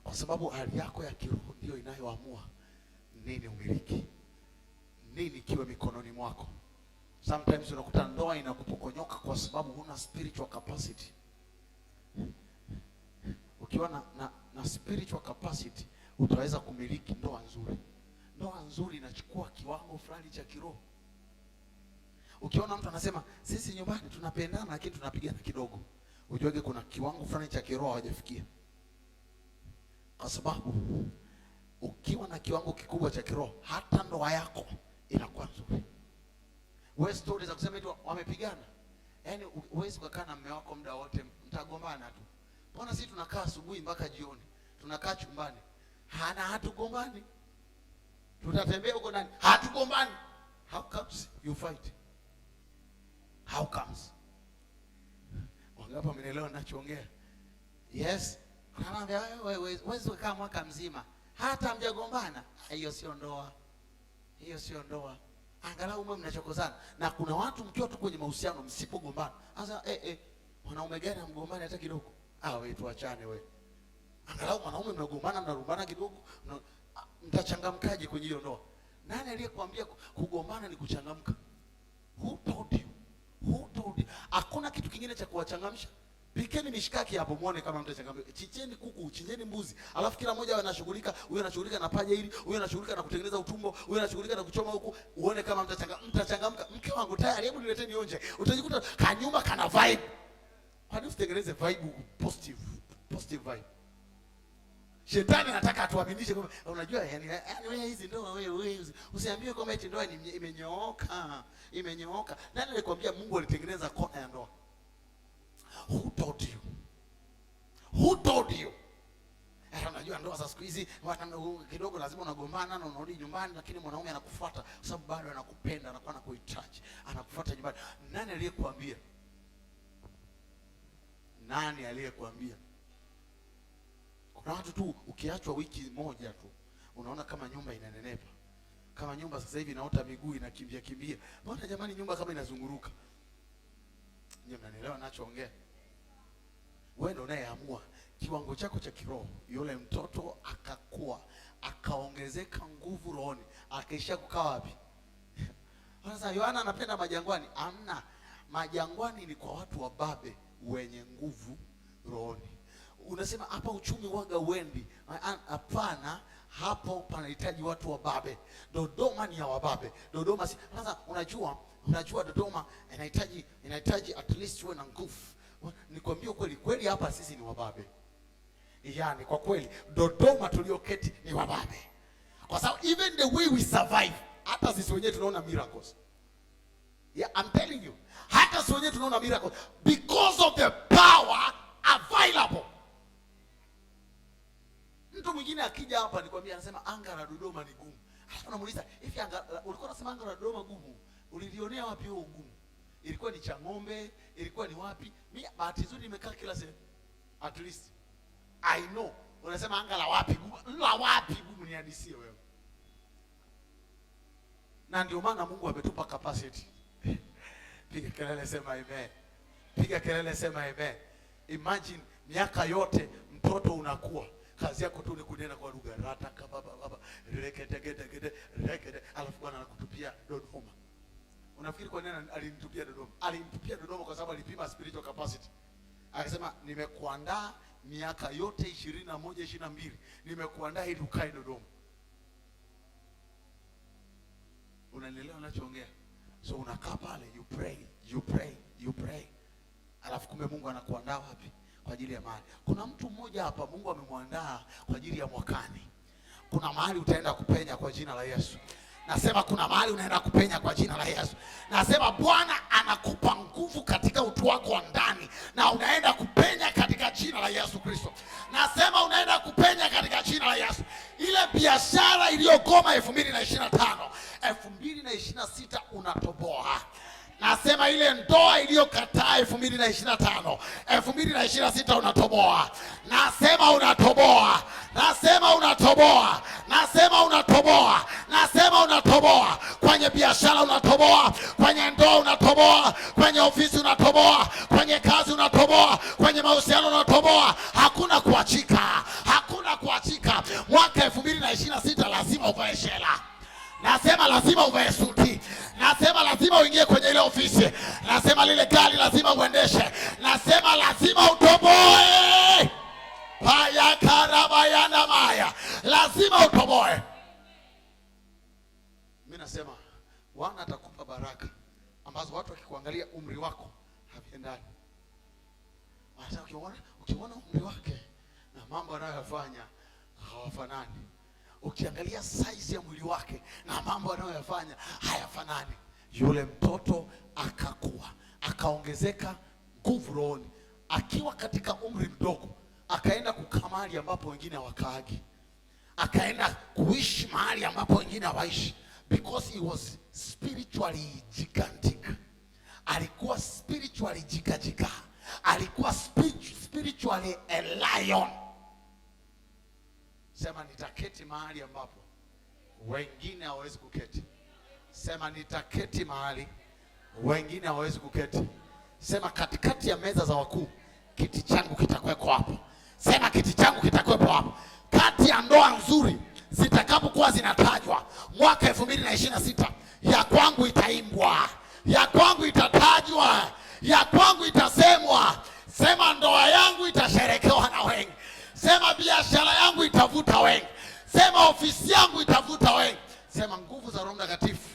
kwa sababu hali yako ya kiroho ndio inayoamua nini umiliki, nini kiwe mikononi mwako. Sometimes unakuta ndoa inakupokonyoka kwa sababu huna spiritual capacity. Ukiwa na spiritual capacity utaweza kumiliki ndoa nzuri. Ndoa nzuri inachukua kiwango fulani cha kiroho. Ukiona mtu anasema sisi nyumbani tunapendana lakini tunapigana kidogo, ujuage kuna kiwango fulani cha kiroho hawajafikia. Kwa sababu ukiwa na kiwango kikubwa cha kiroho, hata ndoa yako inakuwa nzuri. Wewe stories za kusema eti wamepigana, yaani huwezi kukaa na mume wako muda wote, mtagombana tu. Mbona sisi tunakaa asubuhi mpaka jioni, tunakaa chumbani, hatugombani. Tutatembea huko ndani, hatugombani. How comes you fight? How comes? Wangapi mnaelewa ninachoongea? Yes. Anaambia wewe ukaa mwaka mzima hata mjagombana. Hiyo sio ndoa. Hiyo sio ndoa. Angalau mwe mnachokozana. Na kuna watu mkiwa tu kwenye mahusiano msipogombana. Sasa wanaume gani amgombani hata kidogo? wewe tuachane wewe. Angalau mwanaume mnagombana, mnarumbana kidogo, mtachangamkaje kwenye hiyo ndoa? Nani aliyekwambia kugombana ni kuchangamka? Who told you? Who told you? Hakuna kitu kingine cha kuwachangamsha. Pikeni mishikaki hapo muone kama mtachangamka. Chicheni kuku, chinjeni mbuzi. Alafu kila mmoja anashughulika, huyu anashughulika na paja hili, huyu anashughulika na kutengeneza utumbo, huyu anashughulika na kuchoma huku, uone kama mtachangamka. Mke wangu tayari, hebu nileteni onje. Utajikuta kanyumba kana vibe. Kwani usitengeneze vibe positive vibe. Shetani anataka atuaminishe kwamba unajua yani wewe hizi ndoa wewe usiambiwe kwamba eti ndoa imenyooka. Imenyooka. Nani alikwambia Mungu alitengeneza kona ya ndoa? Who told you? Who told you? Unajua ndoa za siku hizi kidogo lazima unagombana na unarudi nyumbani, lakini mwanaume anakufuata kwa sababu bado anakupenda, anakuwa anakuhitaji, anakufuata nyumbani. Nani aliyekwambia? Nani aliyekwambia? Kuna watu tu ukiachwa wiki moja tu unaona kama nyumba inanenepa. Kama nyumba sasa hivi inaota miguu inakimbia. Mbona jamani nyumba kama inazunguruka? Nyinyi mnanielewa ninachoongea? Wewe ndio unayeamua kiwango chako cha kiroho. Yule mtoto akakua, akaongezeka nguvu rohoni, akaisha kukaa wapi? Sasa Yohana anapenda majangwani. Amna. Majangwani ni kwa watu wa babe wenye nguvu rohoni. Unasema hapa uchumi waga uendi. Hapana, hapo panahitaji watu wa babe. Dodoma ni ya wababe. Dodoma si sasa unajua Dodoma inahitaji at least uwe na nguvu. Nikwambie kweli hapa sisi ni wababe. Yaani kwa kweli Dodoma tulioketi ni wababe. Kwa sababu even the way we survive, hata sisi wenyewe tunaona miracles. Yeah, I'm telling you. Hata sisi wenyewe tunaona miracles because of the power available. Mtu mwingine akija hapa nikwambia anasema anga la Dodoma ni gumu. Halafu namuuliza, hivi ulikuwa unasema anga la Dodoma gumu? Ulilionea wapi huo ugumu? Ilikuwa ni Chang'ombe, ilikuwa ni wapi? Mimi bahati nzuri nimekaa kila sehemu. At least I know. Unasema anga la wapi gumu? La wapi gumu niadisie wewe. Na ndio maana Mungu ametupa capacity. Piga kelele sema amen. Piga kelele sema amen. Imagine miaka yote mtoto unakuwa. Kazi yako tu ni kunena kwa lugha rataka baba rekete alafu Bwana anakutupia Dodoma. Unafikiri kwa nini alinitupia Dodoma? Alinitupia Dodoma kwa sababu alipima spiritual capacity. Akasema nimekuandaa miaka yote 21 22. Nimekuandaa ili ukae Dodoma. Unanielewa ninachoongea? So unakaa pale, you pray. Alafu kumbe Mungu anakuandaa wapi? Kwa ajili ya mahali. Kuna mtu mmoja hapa Mungu amemwandaa kwa ajili ya mwakani. Kuna mahali utaenda kupenya kwa jina la Yesu. Nasema kuna mahali unaenda kupenya kwa jina la Yesu. Nasema Bwana anakupa nguvu katika utu wako wa ndani na unaenda kupenya katika jina la Yesu Kristo. Nasema unaenda kupenya katika jina la Yesu. Ile biashara iliyogoma 2025, 2026 unatoboa. Nasema ile ndoa iliyokataa 2025, 2026 unatoboa. Nasema unatoboa. Nasema unatoboa. Nasema unatoboa. Nasema unatoboa. Kwenye biashara unatoboa, kwenye ndoa unatoboa, kwenye ofisi unatoboa, kwenye kazi unatoboa, kwenye mahusiano unatoboa. Hakuna kuachika. Hakuna kuachika. Mwaka 2026 lazima uvae shela. Nasema lazima uvae suti. Nasema lazima uingie kwenye ile ofisi. Nasema lile gari lazima uendeshe. Nasema lazima utoboe. Paya karabayana maya. Lazima utoboe. Mimi nasema Bwana atakupa baraka ambazo watu wakikuangalia umri wako haviendani. Wanasema ukiona umri wake na mambo anayofanya hawafanani. Ukiangalia size ya mwili wake na mambo anayoyafanya hayafanani. Yule mtoto akakua, akaongezeka nguvu rohoni. Akiwa katika umri mdogo, akaenda kukaa mahali ambapo wengine hawakaagi. Akaenda kuishi mahali ambapo wengine hawaishi. Because he was spiritually gigantic. Alikuwa spiritually jika. Alikuwa spiritually a lion. Sema nitaketi mahali ambapo wengine hawawezi kuketi. Sema nitaketi mahali wengine hawawezi kuketi. Sema katikati ya meza za wakuu kiti changu kitakuwepo hapo. Sema kiti changu kitakuwepo hapo. Kati ya ndoa nzuri zitakapokuwa zinatajwa mwaka 2026, ya kwangu itaimbwa, ya kwangu itatajwa, ya kwangu itasemwa. Sema ndoa yangu itasherekewa na wengi. Sema biashara yangu itavuta wengi. Sema ofisi yangu itavuta wengi. Sema nguvu za Roho Mtakatifu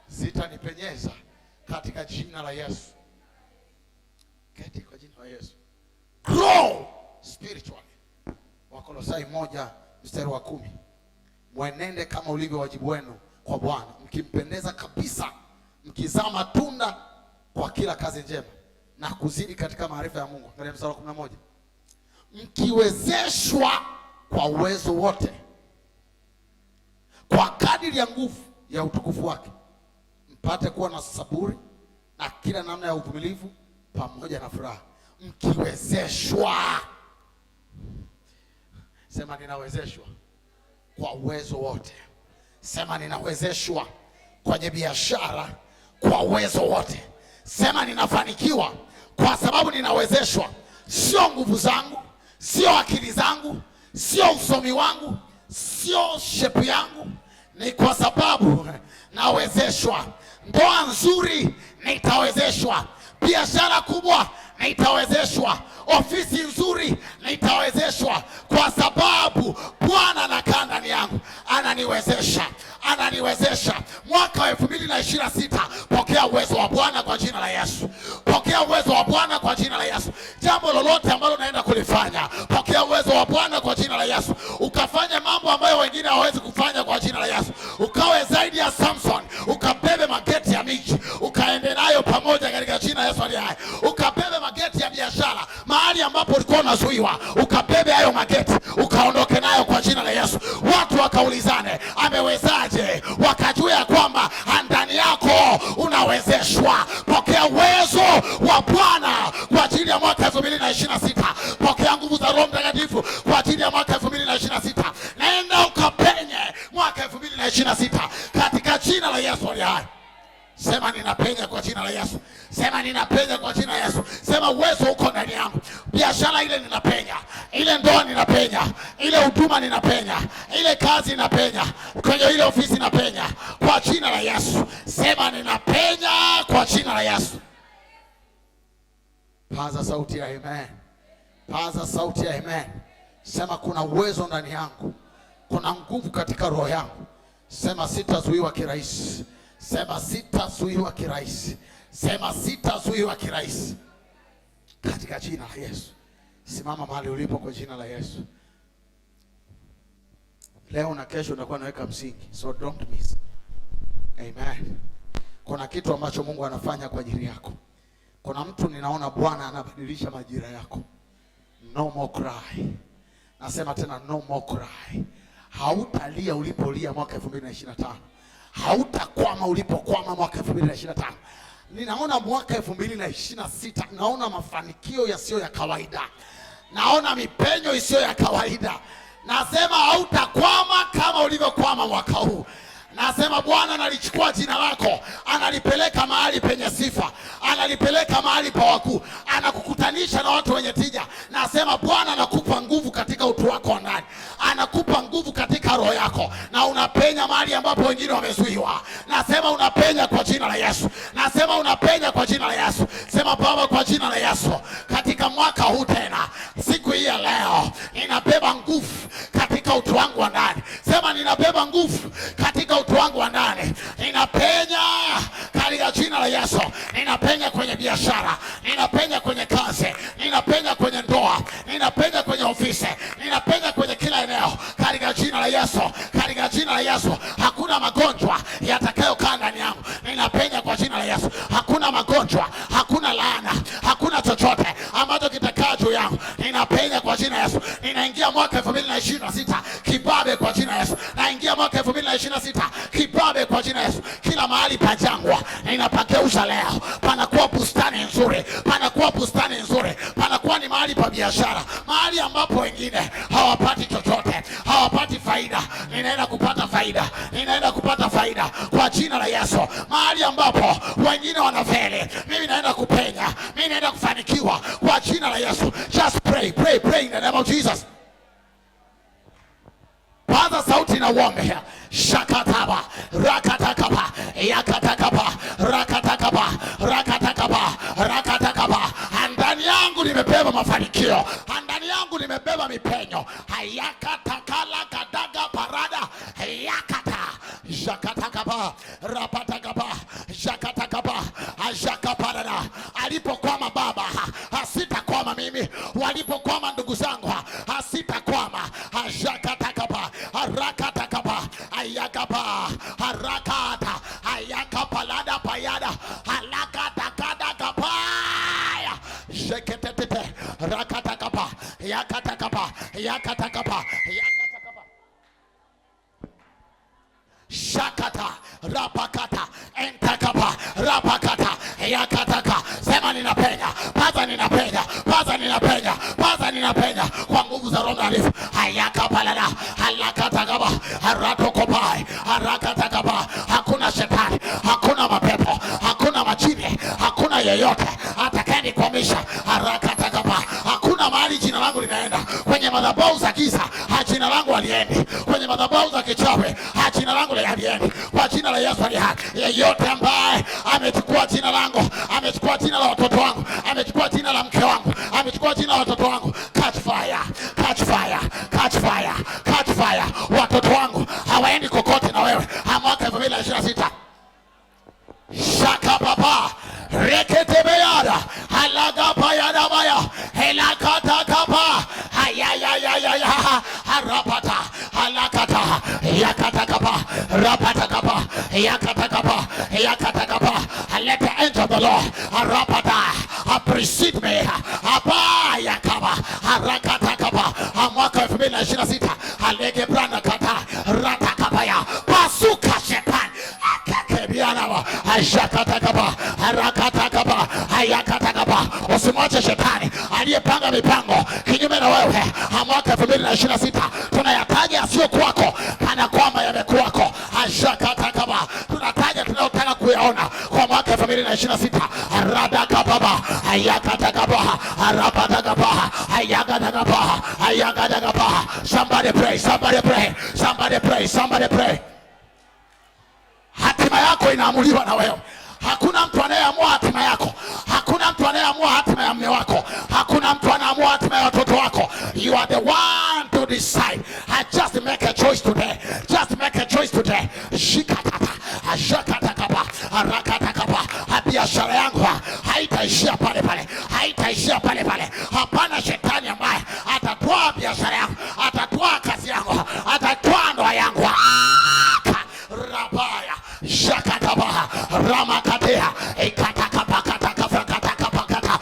zitanipenyeza katika jina la Yesu. Katika jina la Yesu. Grow spiritually. Wakolosai 1:10. Mwenende kama ulivyo wajibu wenu kwa Bwana, mkimpendeza kabisa, mkizaa matunda kwa kila kazi njema na kuzidi katika maarifa ya Mungu. Angalia mstari wa 11. Mkiwezeshwa kwa uwezo wote kwa kadiri ya nguvu ya utukufu wake, mpate kuwa na saburi na kila namna ya uvumilivu pamoja na furaha. Mkiwezeshwa. Sema ninawezeshwa kwa uwezo wote. Sema ninawezeshwa kwenye biashara kwa uwezo wote. Sema ninafanikiwa kwa sababu ninawezeshwa. Sio nguvu zangu, sio akili zangu, sio usomi wangu, sio shepu yangu, ni kwa sababu nawezeshwa. Ndoa nzuri nitawezeshwa. Biashara kubwa nitawezeshwa. Ofisi nzuri nitawezeshwa, kwa sababu Bwana anakaa ndani yangu, ananiwezesha, ananiwezesha. Mwaka wa 2026, pokea uwezo wa Bwana kwa jina la Yesu. Pokea uwezo wa Bwana kwa jina la Yesu. Jambo lolote ambalo naenda kulifanya, pokea uwezo wa Bwana kwa jina la Yesu. Ukafanya mambo ambayo wengine hawawezi kufanya kwa jina la Yesu. Ukawe zaidi ya Samson, ukabebe mageti ya miji, ukaende nayo pamoja katika jina la Yesu aliye hai. Ukabebe mageti ya biashara, mahali ambapo ulikuwa unazuiwa, ukabebe hayo mageti, ukaondoke nayo kwa jina la Yesu. Watu wakaulizane, amewezaje? Wakajua ya kwamba ndani yako unawezeshwa. Pokea uwezo wa Bwana kwa ajili ya mwaka 2026. Pokea nguvu za Roho Mtakatifu kwa ajili ya mwaka 2026. Naenda ukapenye mwaka 2026 katika jina la Yesu aliye hai. Sema ninapenya kwa jina la Yesu. Sema ninapenya kwa jina la Yesu. Sema uwezo uko ndani yangu. Biashara ile ninapenya, ile ndoa ninapenya, ile huduma ninapenya, ile kazi ninapenya, kwenye ile ofisi ninapenya kwa jina la Yesu. Sema ninapenya kwa jina la Yesu. Paza sauti ya amen. Paza sauti ya amen. Sema kuna uwezo ndani yangu, kuna nguvu katika roho yangu. Sema sitazuiwa kirahisi. Sema sitazuiwa kirahisi. Sema sitazuiwa kirahisi katika jina la Yesu. Simama mahali ulipo kwa jina la Yesu. Leo na kesho utakuwa naweka msingi, so don't miss. Amen. Kuna kitu ambacho Mungu anafanya kwa ajili yako. Kuna mtu ninaona Bwana anabadilisha majira yako. No more cry. Nasema tena no more cry. Hautalia ulipolia mwaka 2025. Hautakwama ulipokwama mwaka 2025. Ninaona mwaka 2026, naona mafanikio yasiyo ya kawaida. Naona mipenyo isiyo ya kawaida. Nasema hautakwama kama ulivyokwama mwaka huu. Nasema Bwana analichukua jina lako, analipeleka mahali penye sifa, analipeleka mahali pa wakuu, anakukutanisha na watu wenye tija. Nasema Bwana anakupa nguvu katika utu wako ndani, anakupa nguvu katika roho yako, na unapenya mahali ambapo wengine wamezuiwa. Nasema unapenya kwa jina la Yesu. Nasema unapenya kwa jina la Yesu. Sema Baba, kwa jina la Yesu, katika mwaka huu tena, siku hii ya leo, ninabeba nguvu katika utu wangu wa ndani. Sema ninabeba nguvu katika utu wangu wa ndani. Ninapenya katika jina la Yesu. Ninapenya kwenye biashara, ninapenya kwenye kazi, ninapenya kwenye ndoa, ninapenya kwenye ofisi, ninapenya kwenye kila eneo katika jina la Yesu. Katika jina la Yesu, hakuna magonjwa yatakayokaa ndani yangu. Ninapenya kwa jina la Yesu. Hakuna magonjwa, hakuna laana, hakuna chochote ambacho kitakaa juu yangu. Ninapenya kwa jina la Yesu. Ninaingia mwaka 2026 kibabe kwa jina la Yesu. Naingia mwaka 2026 kibabe kwa jina la Yesu. Kila mahali pa jangwa ninapageuza leo, panakuwa bustani nzuri, panakuwa bustani nzuri, panakuwa ni mahali pa biashara, mahali ambapo wengine hawapati chochote, hawapati faida. Ninaenda kupata faida, ninaenda kupata faida kwa jina la Yesu. Mahali ambapo wengine wanafeli, mimi naenda kupenya, mimi naenda kufanikiwa kwa jina la Yesu. Pray in the name of Jesus. Paza sauti na uombe. Shakataba, rakatakaba, yakatakaba, rakatakaba, rakatakaba, rakatakaba. Ndani yangu nimebeba mafanikio. Ndani yangu nimebeba mipenyo. Hayakatakala kadaga parada. Hayakata. Shakatakaba, rapatakaba, shakatakaba, ashakaparada. Alipokwama baba, hasitakwama mimi. Walipokwama ndugu zangu, hasitakwama. Ashakatakaba, rakatakaba, ayakaba, harakata, ayakapalada payada, halakatakada kapaya, sheketetete, rakatakaba, yakatakaba, yakatakaba, yakatakaba, shakata, rapakata, entakaba, rapakata, yakataka. Sema ninapenya, paza ninapenya, paza ninapenya, paza ninapenya kwa nguvu za Roho Mtakatifu. Hayakapalada, halakatakaba, haratokobai, harakatakaba. Hakuna shetani, hakuna mapepo, hakuna majini, hakuna yeyote atakayenikwamisha. Harakatakaba. Hakuna mahali jina langu linaenda. Kwenye madhabahu za giza jina langu haliendi. Kwenye madhabahu za kichawi jina langu haliendi. Kwa jina la Yesu aliye hai, yeyote ambaye amechukua jina langu, amechukua jina la watoto wangu, amechukua jina la mke wangu, amechukua jina la watoto wangu, catch fire, catch fire, catch fire, catch fire. Watoto wangu hawaendi kokote na wewe. Mwaka 2026 shaka baba rekete beyada halaga bayada baya helakata kapa hayayayaya harapata halakata yakata kapa rapata kapa yakata kapa yakata kapa. Let the angel of the Lord harapata precede me abaya kapa harakata kapa. Mwaka 2026 halege branda kata rata kapaya pasuka shetani akakebiana ashakatakaba harakatakaba hayakatakaba. Usimwache shetani aliyepanga mipango kinyume na wewe. Mwaka 2026 tunayataja yasiyo kwako kana kwamba yamekuwako. Ashakatakaba. Tunataja tunayotaka kuyaona kwa mwaka 2026. Radakababa hayakatakaba harapatakaba hayakatakaba hayakatakaba. Somebody pray, somebody pray, somebody pray, somebody pray. Hatima yako inaamuliwa na wewe. Hakuna mtu anayeamua hatima yako. Hakuna mtu anayeamua hatima ya mume wako. Hakuna mtu anayeamua hatima ya watoto wako. You are the one to decide. Just make a choice today. Just make a choice today. Shikatata, ashakatakaba, arakatakaba. Biashara yangu haitaishia pale pale. Haitaishia pale pale. Hapana shetani ambaye atatoa biashara yangu, atatoa kazi yangu, atatoa ndoa yangu. Rabaya shakatabaha ramakatea ikatakapakatakapakatakapakata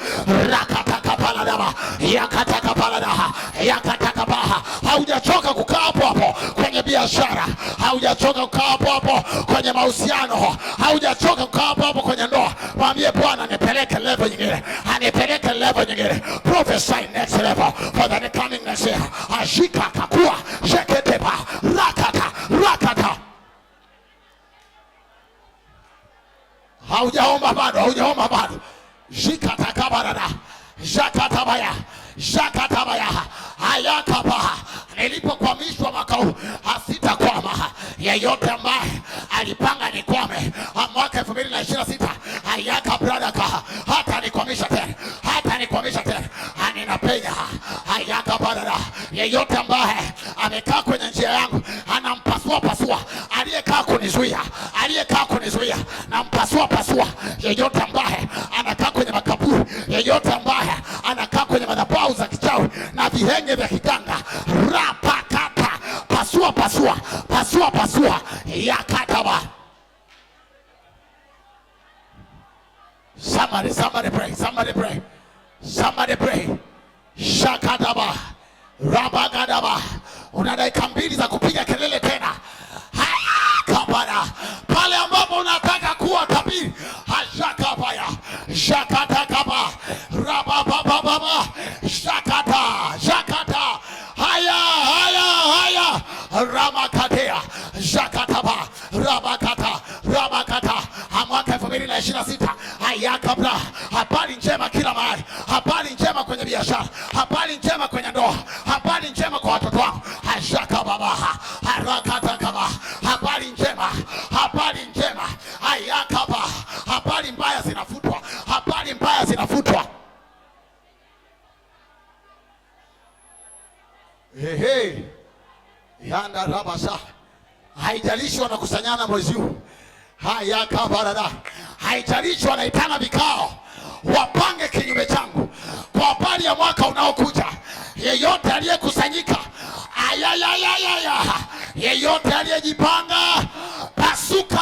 rakatakapaladaha yakatakapaladaha yakatakabaha. Haujachoka kukaa hapo hapo kwenye biashara, haujachoka kukaa hapo hapo kwenye mahusiano, haujachoka kukaa hapo hapo kwenye ndoa. Mwambie Bwana nipeleke level nyingine, anipeleke level nyingine. Prophesy next level for the coming next year. Ashika kakua sheketeba rakata rakata. Haujaomba bado, haujaomba bado. Jikatakabarada, jakatabaya, jakatabaya, hayakaba. Nilipokwamishwa mwaka huu hasitakwama. Yeyote ambaye alipanga nikwame mwaka 2026 hayakabradaka hata nikwamisha tena, hata nikwamisha tena. Ninapenya hayakabarada. Yeyote ambaye amekaa kwenye njia yangu anampasua pasua, aliyekaa kunizuia, aliyekaa kunizuia nampasua pasua. Yeyote ambaye anakaa kwenye makaburi, yeyote ambaye anakaa kwenye madhabahu za kichawi na vihenge vya kiganga, rapakata pasua pasua pasua pasua yakataba. Somebody pray, somebody pray, somebody pray. Shakadaba rabagadaba. Una dakika 2 za kupiga kelele tena. Kabara pale ambapo unataka kuwa tabiri. Hashakabaya shakatakaba rabababa shakata shakata haya haya haya ramakatea shakataba rabakata rabakata. Mwaka 2026 hayakabra. Habari njema kila mahali, habari njema kwenye biashara, habari njema rabasa. Haijalishi wanakusanyana mwezi huu. Haya kabarada. Haijalishi wanaitana vikao wapange kinyume changu kwa habari ya mwaka unaokuja. Yeyote aliyekusanyika, yeyote aliyejipanga, pasuka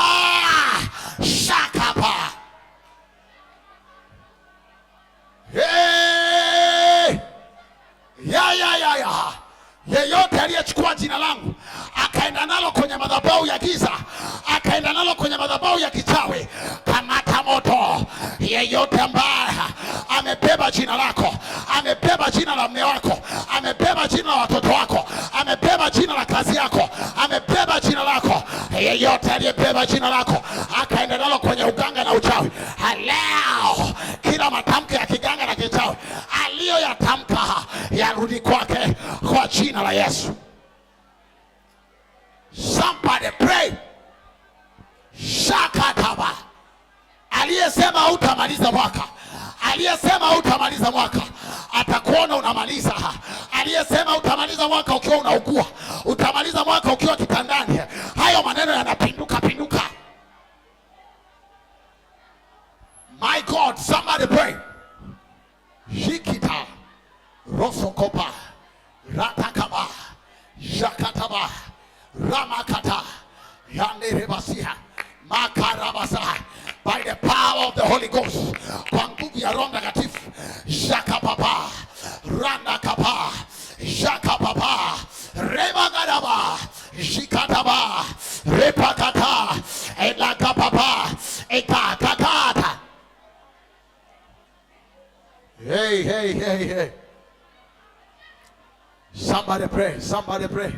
shakapa. Yeyote aliyechukua jina langu akaenda nalo kwenye madhabahu ya giza, akaenda nalo kwenye madhabahu ya kichawi, kamata moto. Yeyote ambaye amebeba jina lako, amebeba jina la mume wako, amebeba jina la watoto wako, amebeba jina la kazi yako, amebeba jina lako, yeyote aliyebeba jina lako akaenda nalo kwenye uganga na uchawi, leo kila matamko ya kiganga na kichawi aliyoyatamka yarudi kwake kwa jina la Yesu. Somebody pray. Shakataba. Aliyesema hutamaliza mwaka, aliyesema hutamaliza mwaka atakuona unamaliza. Aliyesema utamaliza mwaka ukiwa unaugua, utamaliza mwaka ukiwa kitandani, hayo maneno yanapinduka pinduka. My God, somebody pray. Hikita rosokopa ratakaba jakataba ramakata yanderebasia makarabasa. By the power of the Holy Ghost, kwa nguvu ya Roho Mtakatifu, jakapapa randakapa jakapapa remagadaba jikataba repakata elakapapa ekakakata. Hey. Somebody pray. Somebody pray.